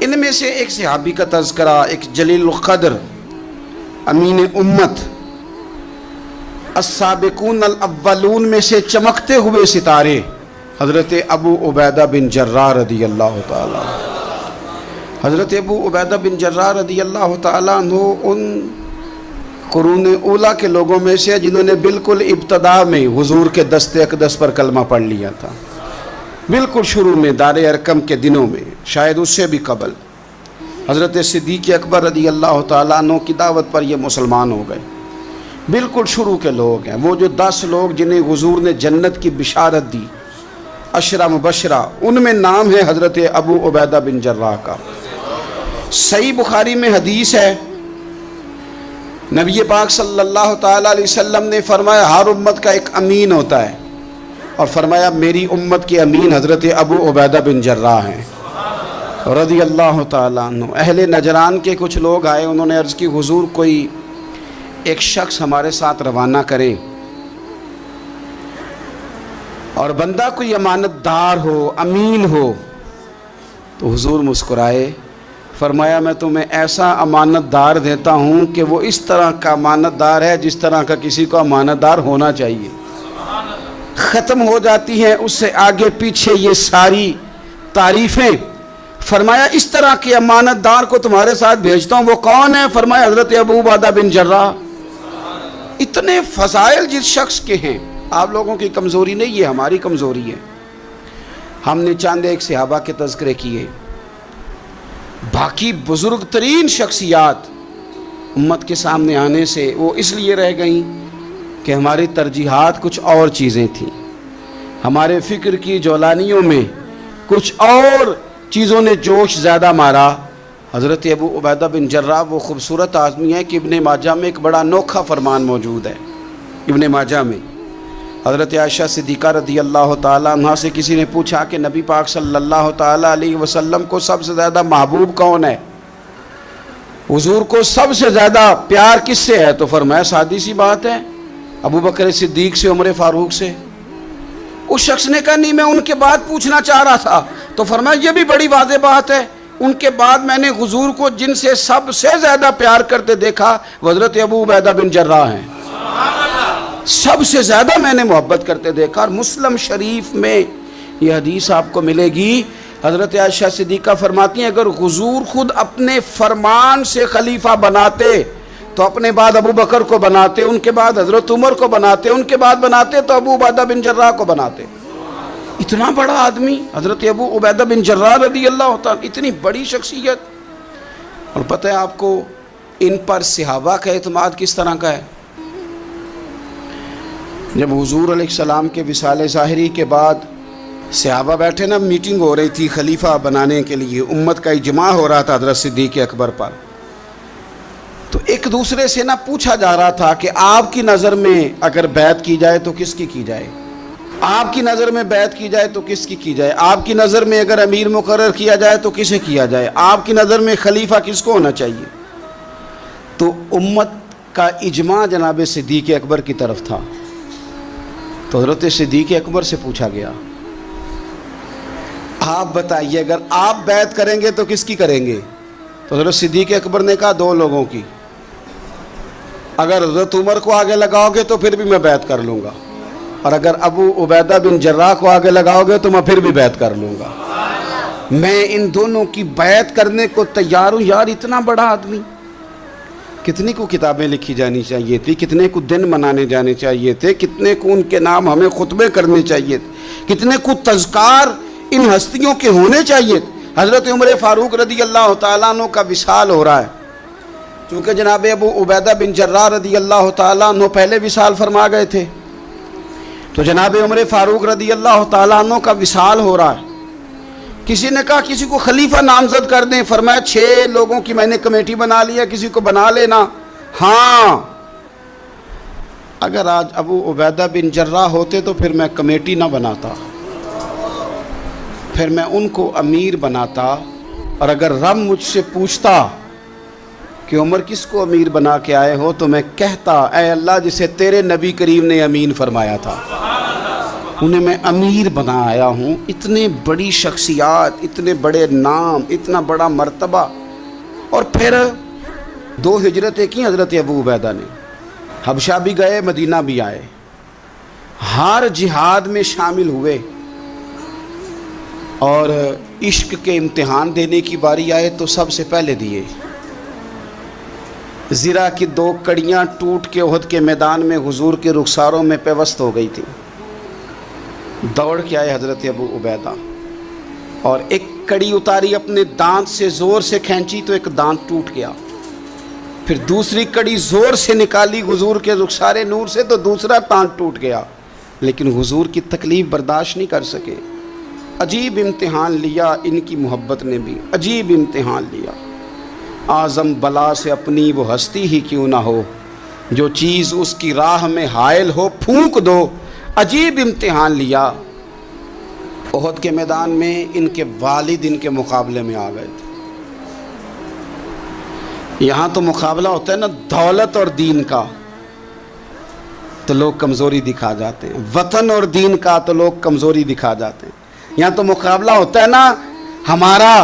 ان میں سے ایک صحابی کا تذکرہ، ایک جلیل القدر امین امت، السابقون الاولون میں سے چمکتے ہوئے ستارے حضرت ابو عبیدہ بن جراح رضی اللہ تعالیٰ۔ حضرت ابو عبیدہ بن جراح رضی اللہ تعالیٰ عنہ ان قرون اولیٰ کے لوگوں میں سے جنہوں نے بالکل ابتدا میں حضور کے دست اقدس پر کلمہ پڑھ لیا تھا، بالکل شروع میں دار ارقم کے دنوں میں، شاید اس سے بھی قبل حضرت صدیق اکبر رضی اللہ تعالیٰ عنہ کی دعوت پر یہ مسلمان ہو گئے۔ بالکل شروع کے لوگ ہیں وہ، جو 10 لوگ جنہیں حضور نے جنت کی بشارت دی، عشرہ مبشرہ، ان میں نام ہے حضرت ابو عبیدہ بن جراح کا۔ صحیح بخاری میں حدیث ہے، نبی پاک صلی اللہ تعالیٰ علیہ وسلم نے فرمایا ہر امت کا ایک امین ہوتا ہے، اور فرمایا میری امت کے امین حضرت ابو عبیدہ بن جراح ہیں رضی اللہ تعالیٰ عنہ۔ اہل نجران کے کچھ لوگ آئے، انہوں نے عرض کی حضور کوئی ایک شخص ہمارے ساتھ روانہ کریں، اور بندہ کوئی امانت دار ہو، امین ہو۔ تو حضور مسکرائے، فرمایا میں تمہیں ایسا امانت دار دیتا ہوں کہ وہ اس طرح کا امانت دار ہے جس طرح کا کسی کو امانت دار ہونا چاہیے۔ ختم ہو جاتی ہیں اس سے آگے پیچھے یہ ساری تعریفیں۔ فرمایا اس طرح کے امانت دار کو تمہارے ساتھ بھیجتا ہوں، وہ کون ہے؟ فرمایا حضرت ابو عبیدہ بن جراح۔ اتنے فضائل جس شخص کے ہیں، آپ لوگوں کی کمزوری نہیں، یہ ہماری کمزوری ہے۔ ہم نے چاند ایک صحابہ کے تذکرے کیے، باقی بزرگ ترین شخصیات امت کے سامنے آنے سے وہ اس لیے رہ گئیں کہ ہماری ترجیحات کچھ اور چیزیں تھیں، ہمارے فکر کی جولانیوں میں کچھ اور چیزوں نے جوش زیادہ مارا۔ حضرت ابو عبیدہ بن جراح وہ خوبصورت آدمی ہے کہ ابن ماجہ میں ایک بڑا انوکھا فرمان موجود ہے۔ ابن ماجہ میں حضرت عائشہ صدیقہ رضی اللہ تعالیٰ عنہ سے کسی نے پوچھا کہ نبی پاک صلی اللہ تعالیٰ علیہ وسلم کو سب سے زیادہ محبوب کون ہے، حضور کو سب سے زیادہ پیار کس سے ہے؟ تو فرمایا سادی سی بات ہے، ابو بکر صدیق سے، عمر فاروق سے۔ اس شخص نے کہا نہیں، میں ان کے بعد پوچھنا چاہ رہا تھا۔ تو فرمایا یہ بھی بڑی واضح بات ہے، ان کے بعد میں نے حضور کو جن سے سب سے زیادہ پیار کرتے دیکھا وہ حضرت ابو عبیدہ بن جراح ہیں، سب سے زیادہ میں نے محبت کرتے دیکھا۔ اور مسلم شریف میں یہ حدیث آپ کو ملے گی، حضرت عائشہ صدیقہ فرماتی ہیں اگر حضور خود اپنے فرمان سے خلیفہ بناتے تو اپنے بعد ابو بکر کو بناتے، ان کے بعد حضرت عمر کو بناتے، ان کے بعد بناتے تو ابو عبیدہ بن جراح کو بناتے۔ اتنا بڑا آدمی حضرت ابو عبیدہ بن جراح رضی اللہ تعالیٰ، اتنی بڑی شخصیت۔ اور پتہ ہے آپ کو ان پر صحابہ کا اعتماد کس طرح کا ہے؟ جب حضور علیہ السلام کے وصال ظاہری کے بعد صحابہ بیٹھے نا، میٹنگ ہو رہی تھی خلیفہ بنانے کے لیے، امت کا اجماع ہو رہا تھا حضرت صدیق اکبر پر، تو ایک دوسرے سے نہ پوچھا جا رہا تھا کہ آپ کی نظر میں اگر بیعت کی جائے تو کس کی کی جائے، آپ کی نظر میں بیعت کی جائے تو کس کی کی جائے، آپ کی نظر میں اگر امیر مقرر کیا جائے تو کسے کیا جائے، آپ کی نظر میں خلیفہ کس کو ہونا چاہیے؟ تو امت کا اجماع جناب صدیق اکبر کی طرف تھا۔ تو حضرت صدیق اکبر سے پوچھا گیا آپ بتائیے اگر آپ بیعت کریں گے تو کس کی کریں گے؟ تو حضرت صدیق اکبر نے کہا 2 لوگوں کی، اگر حضرت عمر کو آگے لگاؤ گے تو پھر بھی میں بیعت کر لوں گا، اور اگر ابو عبیدہ بن جراح کو آگے لگاؤ گے تو میں پھر بھی بیعت کر لوں گا۔ میں ان دونوں کی بیعت کرنے کو تیار ہوں۔ یار اتنا بڑا آدمی، کتنی کو کتابیں لکھی جانی چاہیے تھی، کتنے کو دن منانے جانے چاہیے تھے، کتنے کو ان کے نام ہمیں خطبے کرنے چاہیے تھے، کتنے کو تذکار ان ہستیوں کے ہونے چاہیے تھے۔ حضرت عمر فاروق رضی اللہ تعالیٰ عنہ کا وصال ہو رہا ہے، چونکہ جناب ابو عبیدہ بن جراح رضی اللہ تعالیٰ عنہ پہلے وصال فرما گئے تھے، تو جناب عمر فاروق رضی اللہ تعالیٰ عنہ کا وصال ہو رہا ہے۔ کسی نے کہا کسی کو خلیفہ نامزد کر دیں، فرمایا 6 لوگوں کی میں نے کمیٹی بنا لی ہے، کسی کو بنا لینا۔ ہاں اگر آج ابو عبیدہ بن جراح ہوتے تو پھر میں کمیٹی نہ بناتا، پھر میں ان کو امیر بناتا، اور اگر رب مجھ سے پوچھتا کہ عمر کس کو امیر بنا کے آئے ہو تو میں کہتا اے اللہ جسے تیرے نبی کریم نے امین فرمایا تھا۔ انہیں میں امیر بنایا ہوں. اتنے بڑی شخصیات، اتنے بڑے نام، اتنا بڑا مرتبہ. اور پھر 2 ہجرتیں کی حضرت ابو عبیدہ نے. حبشہ بھی گئے، مدینہ بھی آئے، ہر جہاد میں شامل ہوئے. اور عشق کے امتحان دینے کی باری آئے تو سب سے پہلے دیے. زرہ کی 2 کڑیاں ٹوٹ کے احد کے میدان میں حضور کے رخساروں میں پیوست ہو گئی تھی. دوڑ کے آئے حضرت ابو عبیدہ اور ایک کڑی اتاری، اپنے دانت سے زور سے کھینچی تو ایک دانت ٹوٹ گیا. پھر دوسری کڑی زور سے نکالی حضور کے رخسار نور سے تو دوسرا دانت ٹوٹ گیا. لیکن حضور کی تکلیف برداشت نہیں کر سکے. عجیب امتحان لیا ان کی محبت نے بھی، عجیب امتحان لیا. اعظم بلا سے اپنی وہ ہستی ہی کیوں نہ ہو، جو چیز اس کی راہ میں حائل ہو پھونک دو. عجیب امتحان لیا. احد کے میدان میں ان کے والد ان کے مقابلے میں آ گئے تھے. یہاں تو مقابلہ ہوتا ہے نا دولت اور دین کا، تو لوگ کمزوری دکھا جاتے ہیں. وطن اور دین کا تو لوگ کمزوری دکھا جاتے ہیں. یہاں تو مقابلہ ہوتا ہے نا ہمارا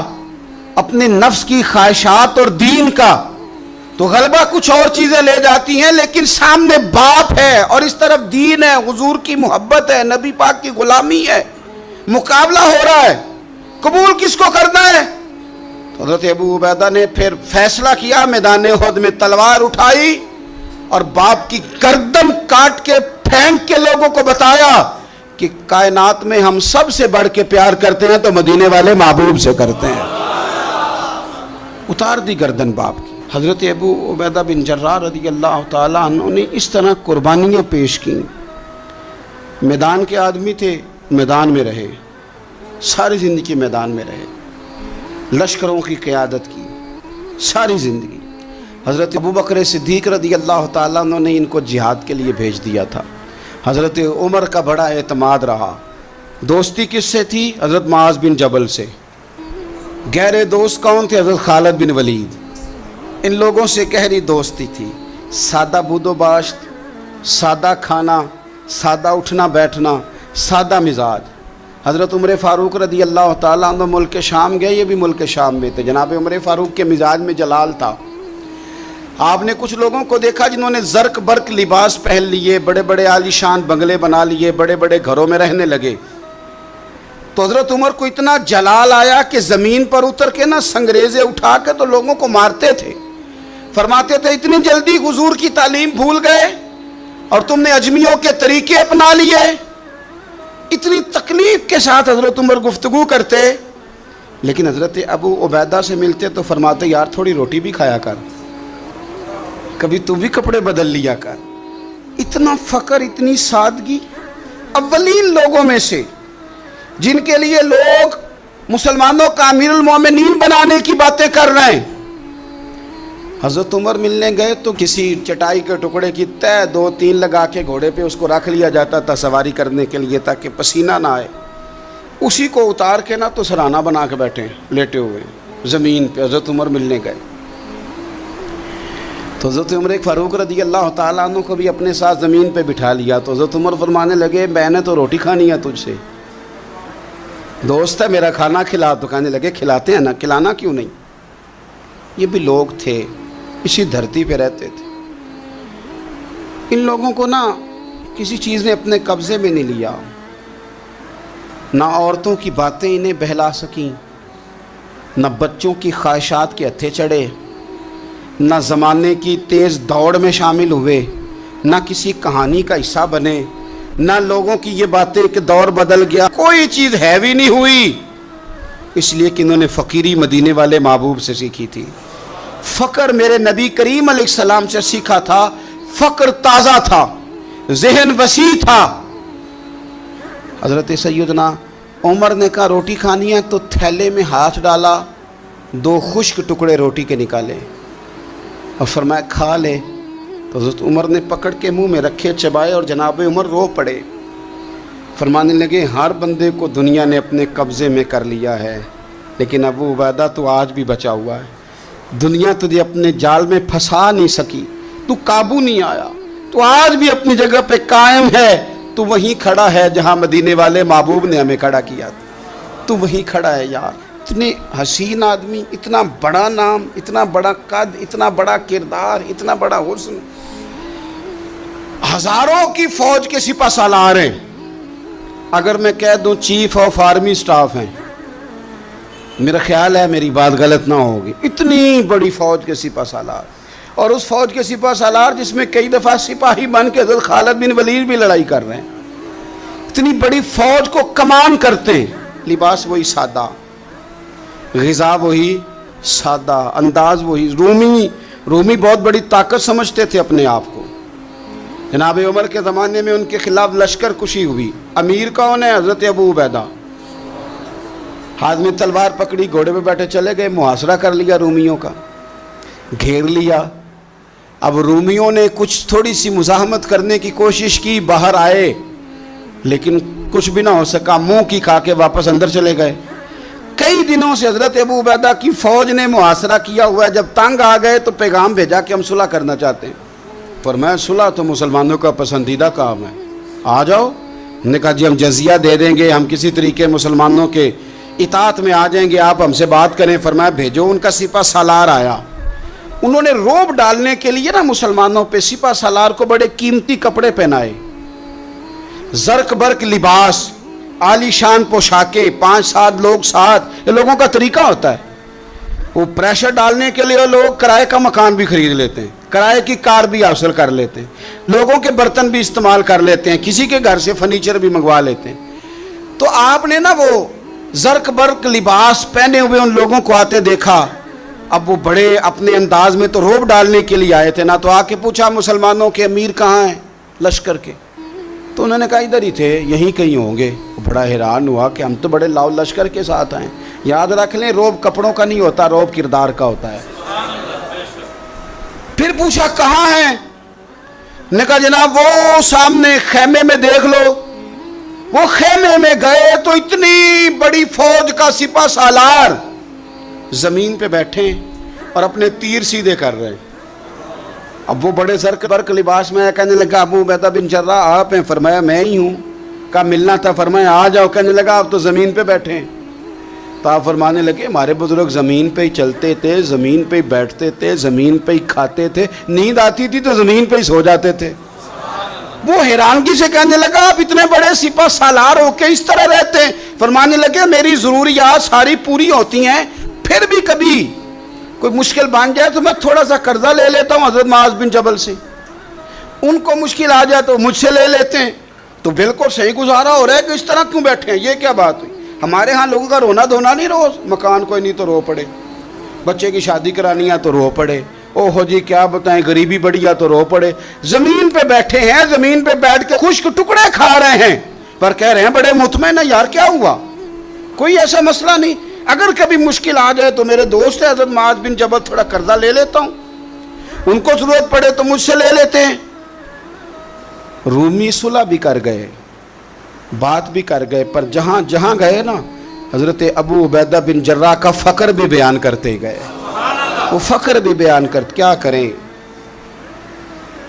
اپنے نفس کی خواہشات اور دین کا، تو غلبہ کچھ اور چیزیں لے جاتی ہیں، لیکن سامنے باپ ہے اور اس طرف دین ہے، حضور کی محبت ہے، نبی پاک کی غلامی ہے. مقابلہ ہو رہا ہے، قبول کس کو کرنا ہے؟ تو حضرت ابو عبیدہ نے پھر فیصلہ کیا، میدان احد میں تلوار اٹھائی اور باپ کی گردن کاٹ کے پھینک کے لوگوں کو بتایا کہ کائنات میں ہم سب سے بڑھ کے پیار کرتے ہیں تو مدینے والے محبوب سے کرتے ہیں. اتار دی گردن باپ کی. حضرت ابو عبیدہ بن جراح رضی اللہ تعالیٰ عنہ نے اس طرح قربانیاں پیش کیں. میدان کے آدمی تھے، میدان میں رہے، ساری زندگی میدان میں رہے، لشکروں کی قیادت کی ساری زندگی. حضرت ابوبکر صدیق رضی اللہ تعالیٰ عنہ نے ان کو جہاد کے لیے بھیج دیا تھا. حضرت عمر کا بڑا اعتماد رہا. دوستی کس سے تھی؟ حضرت معاذ بن جبل سے. گہرے دوست کون تھے؟ حضرت خالد بن ولید. ان لوگوں سے گہری دوستی تھی. سادہ بود و باشت، سادہ کھانا، سادہ اٹھنا بیٹھنا، سادہ مزاج. حضرت عمر فاروق رضی اللہ تعالیٰ عنہ ملک شام گئے، یہ بھی ملک شام میں تھے. جناب عمر فاروق کے مزاج میں جلال تھا. آپ نے کچھ لوگوں کو دیکھا جنہوں نے زرق برق لباس پہن لیے، بڑے بڑے عالی شان بنگلے بنا لیے، بڑے بڑے گھروں میں رہنے لگے. تو حضرت عمر کو اتنا جلال آیا کہ زمین پر اتر کے نا سنگریزے اٹھا کے تو لوگوں کو مارتے تھے. فرماتے تھے اتنی جلدی حضور کی تعلیم بھول گئے اور تم نے اجمیوں کے طریقے اپنا لیے. اتنی تکلیف کے ساتھ حضرت عمر گفتگو کرتے، لیکن حضرت ابو عبیدہ سے ملتے تو فرماتے یار تھوڑی روٹی بھی کھایا کر، کبھی تو بھی کپڑے بدل لیا کر. اتنا فقر، اتنی سادگی. اولین لوگوں میں سے جن کے لیے لوگ مسلمانوں کا امیر المومنین بنانے کی باتیں کر رہے ہیں. حضرت عمر ملنے گئے تو کسی چٹائی کے ٹکڑے کی تہ 2-3 لگا کے گھوڑے پہ اس کو رکھ لیا جاتا تھا سواری کرنے کے لیے تاکہ پسینہ نہ آئے. اسی کو اتار کے نا تو سرانہ بنا کے بیٹھے لیٹے ہوئے زمین پہ. حضرت عمر ملنے گئے تو حضرت عمر فاروق رضی اللہ تعالیٰ عنہ کو بھی اپنے ساتھ زمین پہ بٹھا لیا. تو حضرت عمر فرمانے لگے میں نے تو روٹی کھانی ہے تجھ سے، دوست ہے میرا، کھانا کھلا. تو کہنے لگے کھلاتے ہیں نا، کھلانا کیوں نہیں. یہ بھی لوگ تھے، اسی دھرتی پہ رہتے تھے. ان لوگوں کو نا کسی چیز نے اپنے قبضے میں نہیں لیا. نہ عورتوں کی باتیں انہیں بہلا سکیں، نہ بچوں کی خواہشات کے ہتھے چڑھے، نہ زمانے کی تیز دوڑ میں شامل ہوئے، نہ کسی کہانی کا حصہ بنے، نہ لوگوں کی یہ باتیں کہ دور بدل گیا. کوئی چیز ہیوی نہیں ہوئی، اس لیے کہ انہوں نے فقیری مدینے والے محبوب سے سیکھی تھی. فقر میرے نبی کریم علیہ السلام سے سیکھا تھا. فقر تازہ تھا، ذہن وسیع تھا. حضرت سیدنا عمر نے کہا روٹی کھانی ہے تو تھیلے میں ہاتھ ڈالا، 2 خشک ٹکڑے روٹی کے نکالے اور فرمایا کھا لے. تو حضرت عمر نے پکڑ کے منہ میں رکھے، چبائے اور جناب عمر رو پڑے. فرمانے لگے ہر بندے کو دنیا نے اپنے قبضے میں کر لیا ہے، لیکن ابو عبیدہ تو آج بھی بچا ہوا ہے. دنیا تجھے اپنے جال میں پھنسا نہیں سکی، تو قابو نہیں آیا، تو آج بھی اپنی جگہ پہ قائم ہے. تو وہیں کھڑا ہے جہاں مدینے والے محبوب نے ہمیں کھڑا کیا تھا، تو وہیں کھڑا ہے یار۔ اتنے حسین آدمی، اتنا بڑا نام، اتنا بڑا قد، اتنا بڑا کردار، اتنا بڑا حسن، ہزاروں کی فوج کے سپہ سالار ہیں، اگر میں کہہ دوں چیف آف آرمی سٹاف ہیں، میرا خیال ہے میری بات غلط نہ ہوگی، اتنی بڑی فوج کے سپہ سالار، اور اس فوج کے سپہ سالار جس میں کئی دفعہ سپاہی بن کے حضرت خالد بن ولید بھی لڑائی کر رہے ہیں، اتنی بڑی فوج کو کمان کرتے ہیں، لباس وہی سادہ، غذا وہی سادہ، انداز وہی۔ رومی بہت بڑی طاقت سمجھتے تھے اپنے آپ کو۔ جناب عمر کے زمانے میں ان کے خلاف لشکر کشی ہوئی، امیر کون ہے؟ حضرت ابو عبیدہ، ہاتھ میں تلوار پکڑی، گھوڑے پہ بیٹھے چلے گئے، محاصرہ کر لیا رومیوں کا، گھیر لیا۔ اب رومیوں نے کچھ تھوڑی سی مزاحمت کرنے کی کوشش کی، باہر آئے لیکن کچھ بھی نہ ہو سکا، منہ کی کھا کے واپس اندر چلے گئے۔ کئی دنوں سے حضرت ابو عبیدہ کی فوج نے محاصرہ کیا ہوا ہے، جب تنگ آ گئے تو پیغام بھیجا کہ ہم صلح کرنا چاہتے ہیں۔ فرمایا صلح تو مسلمانوں کا پسندیدہ کام ہے، آ جاؤ۔ انہوں نے کہا جی ہم جزیہ دے دیں گے، ہم کسی طریقے مسلمانوں کے اطاعت میں آ جائیں گے، آپ ہم سے بات کریں۔ فرمایا بھیجو۔ ان کا سپہ سالار آیا، انہوں نے روب ڈالنے کے لیے نا مسلمانوں پہ سپہ سالار کو بڑے قیمتی کپڑے پہنائے، زرق برق لباس، عالی شان پوشاکیں، 5-7 لوگ ساتھ، یہ لوگوں کا طریقہ ہوتا ہے۔ وہ پریشر ڈالنے کے لیے لوگ کرائے کا مکان بھی خرید لیتے ہیں، کرائے کی کار بھی حاصل کر لیتے ہیں، لوگوں کے برتن بھی استعمال کر لیتے ہیں، کسی کے گھر سے فرنیچر بھی منگوا لیتے ہیں۔ تو آپ نے نا وہ زرق برق لباس پہنے ہوئے ان لوگوں کو آتے دیکھا۔ اب وہ بڑے اپنے انداز میں تو روب ڈالنے کے لیے آئے تھے نا، تو آ کے پوچھا مسلمانوں کے امیر کہاں ہیں لشکر کے؟ تو انہوں نے کہا ادھر ہی تھے، یہیں کہیں ہوں گے۔ بڑا حیران ہوا کہ ہم تو بڑے لاؤ لشکر کے ساتھ آئے۔ یاد رکھ لیں روب کپڑوں کا نہیں ہوتا، روب کردار کا ہوتا ہے۔ پھر پوچھا کہاں ہیں؟ نے کہا جناب وہ سامنے خیمے میں دیکھ لو۔ وہ خیمے میں گئے تو اتنی بڑی فوج کا سپہ سالار زمین پہ بیٹھے اور اپنے تیر سیدھے کر رہے ہیں۔ اب وہ بڑے زرق برق لباس میں کہنے لگا ابو عبیدہ بن جراح آپ ہیں؟ فرمایا میں ہی ہوں۔ کہا ملنا تھا؟ فرمایا آ جاؤ۔ کہنے لگا آپ تو زمین پہ بیٹھے ہیں۔ تو آپ فرمانے لگے ہمارے بزرگ زمین پہ ہی چلتے تھے، زمین پہ ہی بیٹھتے تھے، زمین پہ ہی کھاتے تھے، نیند آتی تھی تو زمین پہ ہی سو جاتے تھے۔ وہ حیرانگی سے کہنے لگا آپ اتنے بڑے سپہ سالار ہو کے اس طرح رہتے ہیں؟ فرمانے لگے میری ضروریات ساری پوری ہوتی ہیں، پھر بھی کبھی کوئی مشکل بن جائے تو میں تھوڑا سا قرضہ لے لیتا ہوں حضرت معاذ بن جبل سے، ان کو مشکل آ جائے تو مجھ سے لے لیتے ہیں۔ تو بالکل صحیح گزارا ہو رہا ہے کہ اس طرح کیوں بیٹھے ہیں، یہ کیا بات ہوئی؟ ہمارے ہاں لوگوں کا رونا دھونا نہیں، روز مکان کوئی نہیں تو رو پڑے، بچے کی شادی کرانی ہے تو رو پڑے، او ہو جی کیا بتائیں غریبی بڑی ہے تو رو پڑے۔ زمین پہ بیٹھے ہیں، زمین پہ بیٹھ کے خشک ٹکڑے کھا رہے ہیں، پر کہہ رہے ہیں بڑے مطمئن ہیں یار کیا ہوا، کوئی ایسا مسئلہ نہیں، اگر کبھی مشکل آ جائے تو میرے دوست ہے حضرت معاذ بن جبل تھوڑا قرضہ لے لیتا ہوں، ان کو ضرورت پڑے تو مجھ سے لے لیتے ہیں۔ رومی صلح بھی کر گئے، بات بھی کر گئے، پر جہاں جہاں گئے نا حضرت ابو عبیدہ بن جراح کا فقر بھی بیان کرتے گئے، وہ فقر بھی بیان کرتے۔ کیا کریں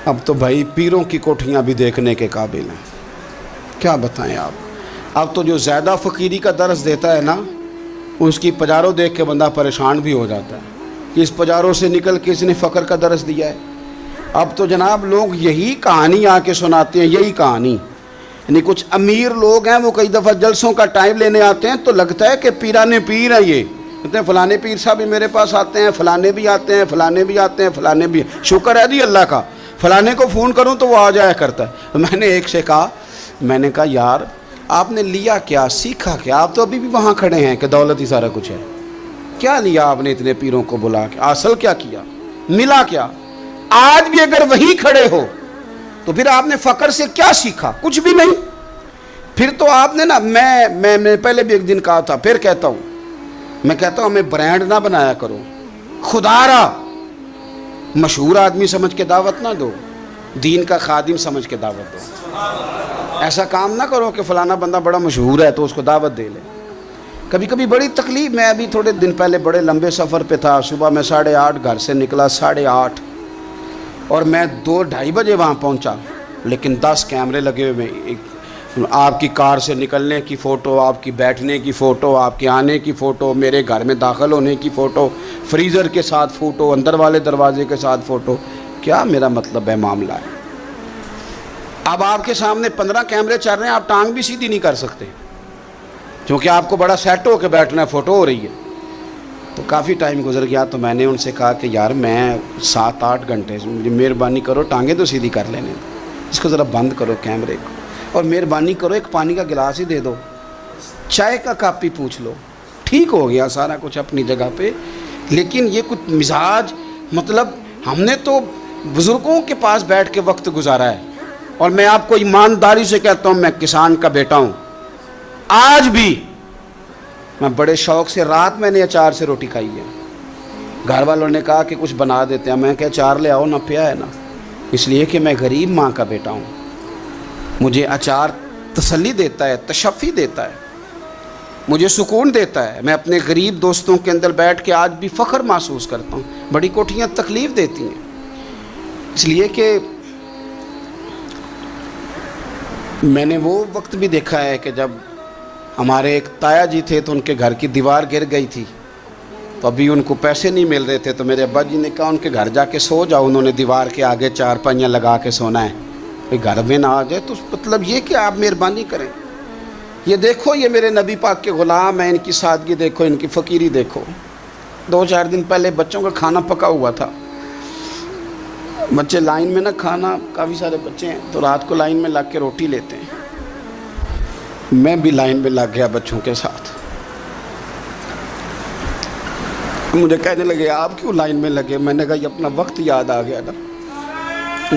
اب تو بھائی پیروں کی کوٹھیاں بھی دیکھنے کے قابل ہیں، کیا بتائیں آپ۔ اب تو جو زیادہ فقیری کا درس دیتا ہے نا اس کی پجاروں دیکھ کے بندہ پریشان بھی ہو جاتا ہے کہ اس پجاروں سے نکل کے اس نے فقر کا درس دیا ہے۔ اب تو جناب لوگ یہی کہانی آ کے سناتے ہیں، یہی کہانی، یعنی کچھ امیر لوگ ہیں وہ کئی دفعہ جلسوں کا ٹائم لینے آتے ہیں تو لگتا ہے کہ پیرانے پیر ہیں، یہ کہتے ہیں فلانے پیر صاحب بھی میرے پاس آتے ہیں، فلانے بھی آتے ہیں، فلانے بھی آتے ہیں، فلانے بھی، شکر ہے جی اللہ کا، فلانے کو فون کروں تو وہ آ جایا کرتا ہے۔ میں نے ایک سے کہا، میں نے کہا یار آپ نے لیا کیا، سیکھا کیا؟ آپ تو ابھی بھی وہاں کھڑے ہیں کہ دولت ہی سارا کچھ ہے، کیا لیا آپ نے اتنے پیروں کو بلا کے، اصل کیا کیا، ملا کیا؟ آج بھی اگر وہی کھڑے ہو تو پھر آپ نے فقر سے کیا سیکھا؟ کچھ بھی نہیں۔ پھر تو آپ نے نا میں پہلے بھی ایک دن کہا تھا، پھر کہتا ہوں، میں کہتا ہوں ہمیں برانڈ نہ بنایا کرو، خدا را مشہور آدمی سمجھ کے دعوت نہ دو، دین کا خادم سمجھ کے دعوت دو۔ ایسا کام نہ کرو کہ فلانا بندہ بڑا مشہور ہے تو اس کو دعوت دے لے۔ کبھی کبھی بڑی تکلیف، میں ابھی تھوڑے دن پہلے بڑے لمبے سفر پہ تھا، صبح میں 8:30 گھر سے نکلا، 8:30 اور میں 2-2:30 بجے وہاں پہنچا، لیکن 10 کیمرے لگے ہوئے، آپ کی کار سے نکلنے کی فوٹو، آپ کی بیٹھنے کی فوٹو، آپ کے آنے کی فوٹو، میرے گھر میں داخل ہونے کی فوٹو، فریزر کے ساتھ فوٹو، اندر والے دروازے کے ساتھ فوٹو. کیا میرا مطلب ہے معاملہ ہے؟ اب آپ کے سامنے 15 کیمرے چل رہے ہیں، آپ ٹانگ بھی سیدھی نہیں کر سکتے کیونکہ آپ کو بڑا سیٹ ہو کے بیٹھنا ہے، فوٹو ہو رہی ہے. تو کافی ٹائم گزر گیا تو میں نے ان سے کہا کہ یار میں 7-8 گھنٹے مجھے مہربانی کرو ٹانگیں تو سیدھی کر لینے، اس کو ذرا بند کرو کیمرے کو، اور مہربانی کرو ایک پانی کا گلاس ہی دے دو، چائے کا کپ ہی پوچھ لو. ٹھیک ہو گیا سارا کچھ اپنی جگہ پہ. لیکن یہ کچھ مزاج، مطلب ہم نے تو بزرگوں کے پاس بیٹھ کے وقت گزارا ہے. اور میں آپ کو ایمانداری سے کہتا ہوں، میں کسان کا بیٹا ہوں. آج بھی میں بڑے شوق سے، رات میں نے اچار سے روٹی کھائی ہے. گھر والوں نے کہا کہ کچھ بنا دیتے ہیں، میں کہ اچار لے آؤ، نہ پیا ہے نا. اس لیے کہ میں غریب ماں کا بیٹا ہوں. مجھے اچار تسلی دیتا ہے، تشفی دیتا ہے، مجھے سکون دیتا ہے. میں اپنے غریب دوستوں کے اندر بیٹھ کے آج بھی فخر محسوس کرتا ہوں. بڑی کوٹھیاں تکلیف دیتی ہیں، اس لیے کہ میں نے وہ وقت بھی دیکھا ہے کہ جب ہمارے ایک تایا جی تھے تو ان کے گھر کی دیوار گر گئی تھی، تو ابھی ان کو پیسے نہیں مل رہے تھے، تو میرے ابا جی نے کہا ان کے گھر جا کے سو جاؤ. انہوں نے دیوار کے آگے 4 پائیاں لگا کے سونا ہے، کوئی گھر میں نہ آ جائے. تو مطلب یہ کہ آپ مہربانی کریں. یہ دیکھو، یہ میرے نبی پاک کے غلام ہیں، ان کی سادگی دیکھو، ان کی فقیری دیکھو. 2-4 دن پہلے بچوں کا کھانا پکا ہوا تھا، بچے لائن میں نہ کھانا، کافی سارے بچے ہیں تو رات کو لائن میں لگ کے روٹی لیتے ہیں. میں بھی لائن میں لگ گیا بچوں کے ساتھ. مجھے کہنے لگے آپ کیوں لائن میں لگے؟ میں نے کہا یہ اپنا وقت یاد آ گیا نا،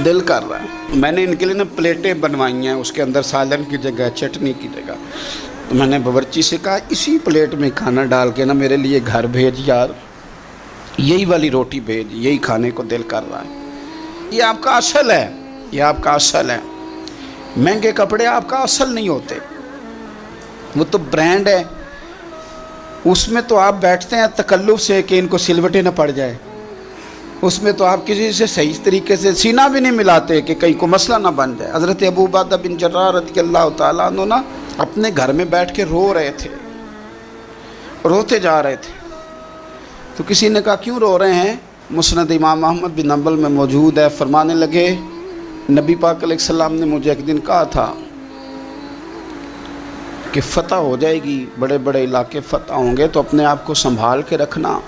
دل کر رہا ہے. میں نے ان کے لیے نا پلیٹیں بنوائی ہیں، اس کے اندر سالن کی جگہ چٹنی کی جگہ. تو میں نے باورچی سے کہا اسی پلیٹ میں کھانا ڈال کے نا میرے لیے گھر بھیج یار، یہی والی روٹی بھیج، یہی کھانے کو دل کر رہا ہے. یہ آپ کا اصل ہے، یہ آپ کا اصل ہے. مہنگے کپڑے آپ کا اصل نہیں ہوتے، وہ تو برانڈ ہے. اس میں تو آپ بیٹھتے ہیں تکلف سے کہ ان کو سلوٹیں نہ پڑ جائے. اس میں تو آپ کسی سے صحیح طریقے سے سینہ بھی نہیں ملاتے کہ کہیں کو مسئلہ نہ بن جائے. حضرت ابو عبیدہ بن جراح رضی اللہ تعالیٰ عنہ نا اپنے گھر میں بیٹھ کے رو رہے تھے، روتے جا رہے تھے. تو کسی نے کہا کیوں رو رہے ہیں؟ مسند امام احمد بن حنبل میں موجود ہے. فرمانے لگے نبی پاک علیہ السلام نے مجھے ایک دن کہا تھا کہ فتح ہو جائے گی، بڑے بڑے علاقے فتح ہوں گے، تو اپنے آپ کو سنبھال کے رکھنا.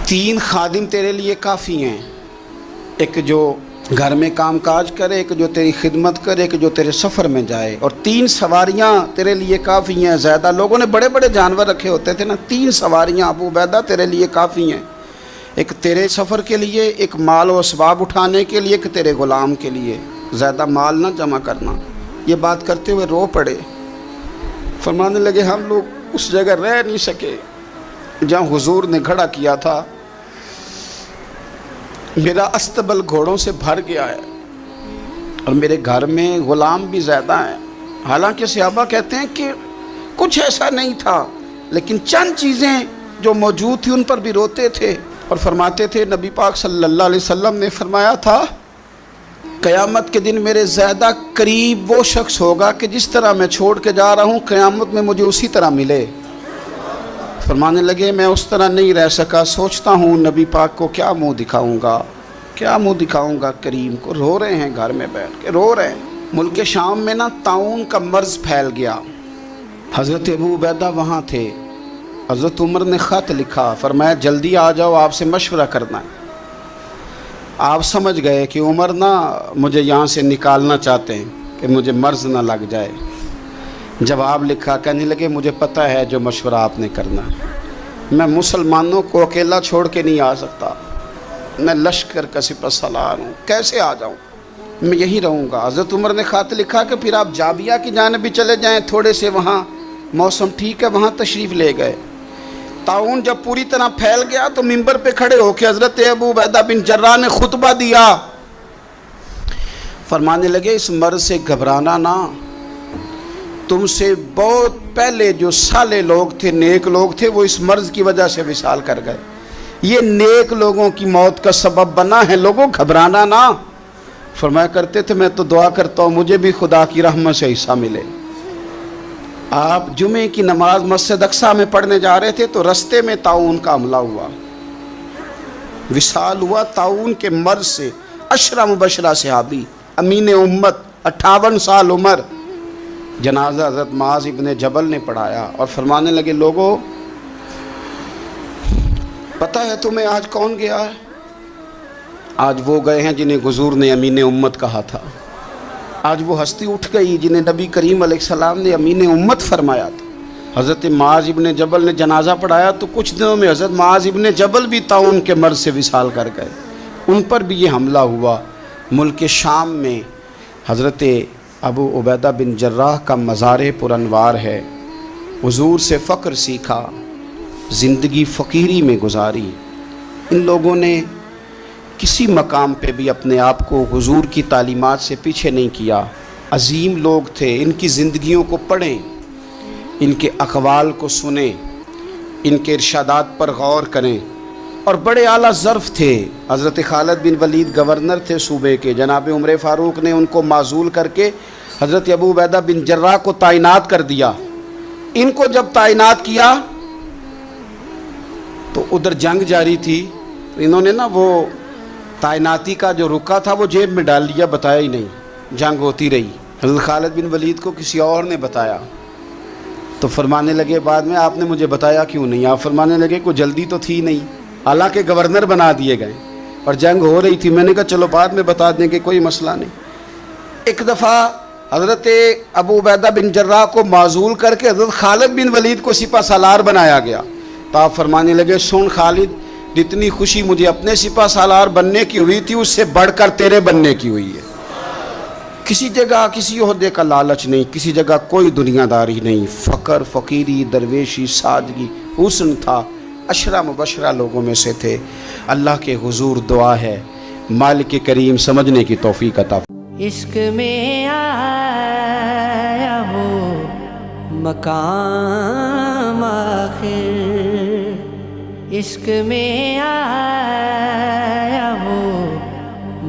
3 خادم تیرے لیے کافی ہیں، ایک جو گھر میں کام کاج کرے، ایک جو تیری خدمت کرے، ایک جو تیرے سفر میں جائے، اور 3 سواریاں تیرے لیے کافی ہیں. زیادہ لوگوں نے بڑے بڑے جانور رکھے ہوتے تھے نا، 3 سواریاں ابو عبیدہ تیرے لیے کافی ہیں. ایک تیرے سفر کے لیے، ایک مال و اسباب اٹھانے کے لیے، ایک تیرے غلام کے لیے. زیادہ مال نہ جمع کرنا. یہ بات کرتے ہوئے رو پڑے. فرمانے لگے ہم لوگ اس جگہ رہ نہیں سکے جہاں حضور نے کھڑا کیا تھا. میرا استبل گھوڑوں سے بھر گیا ہے اور میرے گھر میں غلام بھی زیادہ ہیں. حالانکہ صحابہ کہتے ہیں کہ کچھ ایسا نہیں تھا، لیکن چند چیزیں جو موجود تھی ان پر بھی روتے تھے. اور فرماتے تھے نبی پاک صلی اللہ علیہ وسلم نے فرمایا تھا قیامت کے دن میرے زیادہ قریب وہ شخص ہوگا کہ جس طرح میں چھوڑ کے جا رہا ہوں قیامت میں مجھے اسی طرح ملے. فرمانے لگے میں اس طرح نہیں رہ سکا، سوچتا ہوں نبی پاک کو کیا منہ دکھاؤں گا، کیا منہ دکھاؤں گا کریم کو. رو رہے ہیں گھر میں بیٹھ کے، رو رہے ہیں. ملک شام میں نا طاعون کا مرض پھیل گیا. حضرت ابو عبیدہ وہاں تھے. حضرت عمر نے خط لکھا، فرمایا جلدی آ جاؤ، آپ سے مشورہ کرنا ہے. آپ سمجھ گئے کہ عمر نا مجھے یہاں سے نکالنا چاہتے ہیں کہ مجھے مرض نہ لگ جائے. جواب لکھا، کہنے لگے مجھے پتہ ہے جو مشورہ آپ نے کرنا ہے، میں مسلمانوں کو اکیلا چھوڑ کے نہیں آ سکتا، میں لشکر کا سپہ سالار ہوں، کیسے آ جاؤں، میں یہیں رہوں گا. حضرت عمر نے خط لکھا کہ پھر آپ جابیہ کی جانب بھی چلے جائیں، تھوڑے سے وہاں موسم ٹھیک ہے، وہاں تشریف لے گئے. طاعون جب پوری طرح پھیل گیا تو منبر پہ کھڑے ہو کے حضرت ابو عبیدہ بن جراح نے خطبہ دیا. فرمانے لگے اس مرض سے گھبرانا نہ، تم سے بہت پہلے جو صالح لوگ تھے، نیک لوگ تھے، وہ اس مرض کی وجہ سے وصال کر گئے. یہ نیک لوگوں کی موت کا سبب بنا ہے، لوگوں گھبرانا نہ. فرمایا کرتے تھے میں تو دعا کرتا ہوں مجھے بھی خدا کی رحمت سے حصہ ملے. آپ جمعے کی نماز مسجد اقصیٰ میں پڑھنے جا رہے تھے تو رستے میں طاعون کا حملہ ہوا، وصال ہوا طاعون کے مرض سے۔ عشرہ مبشرہ صحابی، امین امت، 58 سال عمر، جنازہ حضرت معاذ ابن جبل نے پڑھایا اور فرمانے لگے لوگوں پتہ ہے تمہیں آج کون گیا ہے؟ آج وہ گئے ہیں جنہیں حضور نے امین امت کہا تھا، آج وہ ہستی اٹھ گئی جنہیں نبی کریم علیہ السلام نے امین امت فرمایا تھا۔ حضرت معاذ ابن جبل نے جنازہ پڑھایا تو کچھ دنوں میں حضرت معاذ ابن جبل بھی طاعون کے مرض سے وصال کر گئے، ان پر بھی یہ حملہ ہوا۔ ملک شام میں حضرت ابو عبیدہ بن جراح کا مزار پر انوار ہے، حضور سے فقر سیکھا، زندگی فقیری میں گزاری۔ ان لوگوں نے کسی مقام پہ بھی اپنے آپ کو حضور کی تعلیمات سے پیچھے نہیں کیا، عظیم لوگ تھے۔ ان کی زندگیوں کو پڑھیں، ان کے اقوال کو سنیں، ان کے ارشادات پر غور کریں، اور بڑے اعلیٰ ظرف تھے۔ حضرت خالد بن ولید گورنر تھے صوبے کے، جناب عمر فاروق نے ان کو معزول کر کے حضرت ابو عبیدہ بن جراح کو تعینات کر دیا۔ ان کو جب تعینات کیا تو ادھر جنگ جاری تھی، انہوں نے وہ تعیناتی کا جو رکا تھا وہ جیب میں ڈال لیا، بتایا ہی نہیں، جنگ ہوتی رہی۔ حضرت خالد بن ولید کو کسی اور نے بتایا تو فرمانے لگے بعد میں آپ نے مجھے بتایا کیوں نہیں؟ آپ فرمانے لگے کوئی جلدی تو تھی نہیں، حالانکہ گورنر بنا دیے گئے اور جنگ ہو رہی تھی۔ میں نے کہا چلو بعد میں بتا دیں گے، کوئی مسئلہ نہیں۔ ایک دفعہ حضرت ابو عبیدہ بن جراح کو معزول کر کے حضرت خالد بن ولید کو سپہ سالار بنایا گیا تو آپ فرمانے لگے سن خالد، جتنی خوشی مجھے اپنے سپہ سالار بننے کی ہوئی تھی اس سے بڑھ کر تیرے بننے کی ہوئی ہے۔ کسی جگہ کسی عہدے کا لالچ نہیں، کسی جگہ کوئی دنیا داری نہیں، فقر، فقیری، درویشی، سادگی، حسن تھا۔ عشرہ مبشرہ لوگوں میں سے تھے۔ اللہ کے حضور دعا ہے مالک کریم سمجھنے کی توفیق عطا۔ عشق میں آیا ہو مقام آخر، عشق میں آیا ہو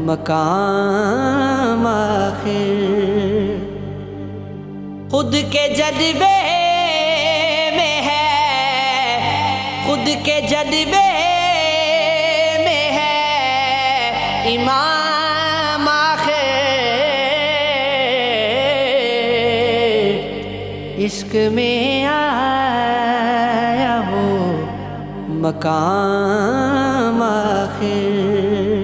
مقام آخر، خود کے جذبے میں ہے، خود کے جذبے میں ہے امام آخر، عشق میں آیا ہو مقام آخر۔